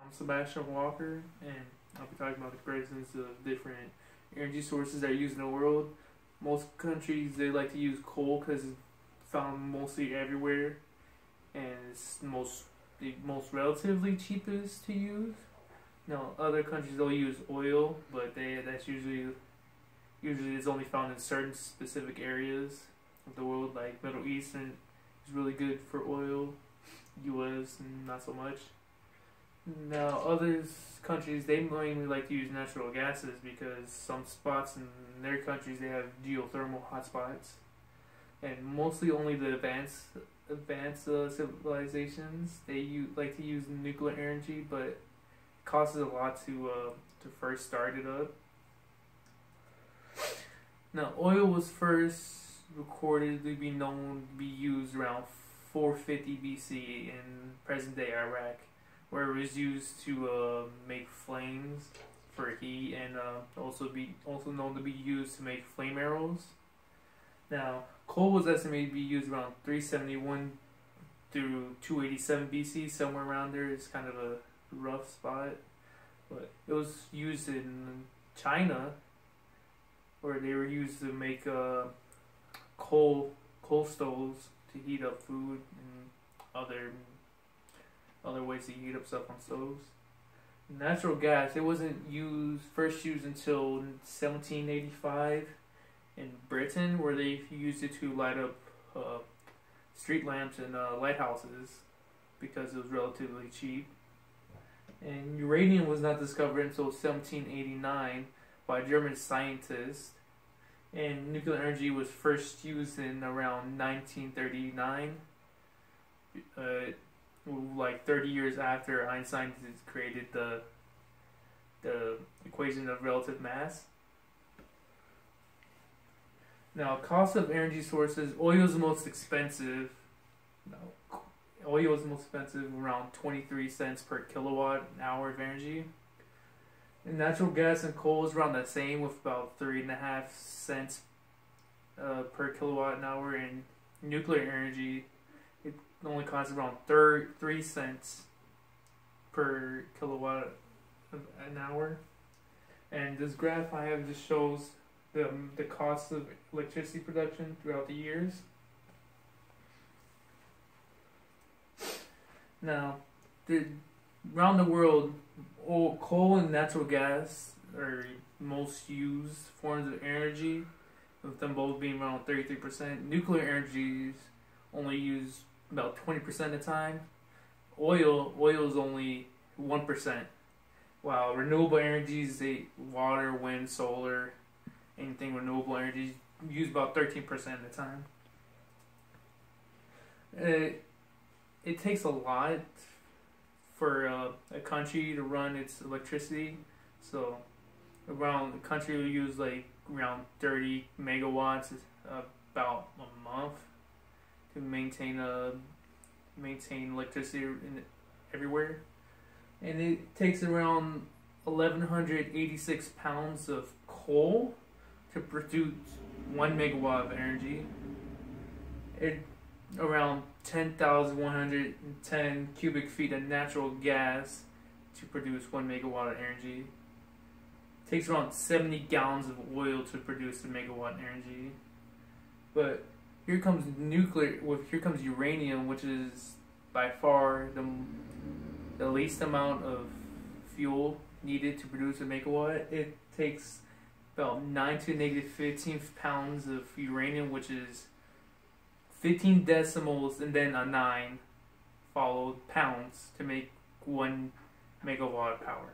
I'm Sebastian Walker, and I'll be talking about the presence of different energy sources that are used in the world. Most countries they like to use coal because it's found mostly everywhere, and it's the most relatively cheapest to use. Now, other countries they'll use oil, but that's usually it's only found in certain specific areas of the world, like Middle East, and is really good for oil. U.S. not so much. Now, other countries they mainly like to use natural gases because some spots in their countries they have geothermal hotspots, and mostly only the advanced civilizations like to use nuclear energy, but it costs a lot to first start it up. Now, oil was first recorded to be known to be used around 450 BC in present day Iraq, where it was used to make flames for heat, and also known to be used to make flame arrows. Now, coal was estimated to be used around 371 through 287 BC, somewhere around there. It's kind of a rough spot, but it was used in China, where they were used to make coal stoves to heat up food and other ways to heat up stuff on stoves. Natural gas, it wasn't first used until 1785 in Britain, where they used it to light up street lamps and lighthouses because it was relatively cheap. And uranium was not discovered until 1789 by a German scientist. And nuclear energy was first used in around 1939, like 30 years after Einstein created the equation of relative mass. Now, cost of energy sources, oil is the most expensive. No, oil is the most expensive, around 23 cents per kilowatt hour of energy. And natural gas and coal is around the same, with about 3.5 cents per kilowatt an hour. And nuclear energy, it only costs around 3 cents per kilowatt an hour. And this graph I have just shows the cost of electricity production throughout the years. Now, around the world, coal and natural gas are most used forms of energy, with them both being around 33%. Nuclear energy is only used about 20% of the time. Oil is only 1%, while renewable energies, water, wind, solar, anything renewable energy, use about 13% of the time. It takes a lot for a country to run its electricity. So around the country will use like around 30 megawatts about a month to maintain electricity everywhere. And it takes around 1,186 pounds of coal to produce 1 megawatt of energy. Around 10,110 cubic feet of natural gas to produce 1 megawatt of energy. It takes around 70 gallons of oil to produce a megawatt energy. But here comes here comes uranium, which is by far the least amount of fuel needed to produce a megawatt. It takes about 9 to the -15th pounds of uranium, which is 15 decimals and then a 9 followed pounds to make 1 megawatt of power.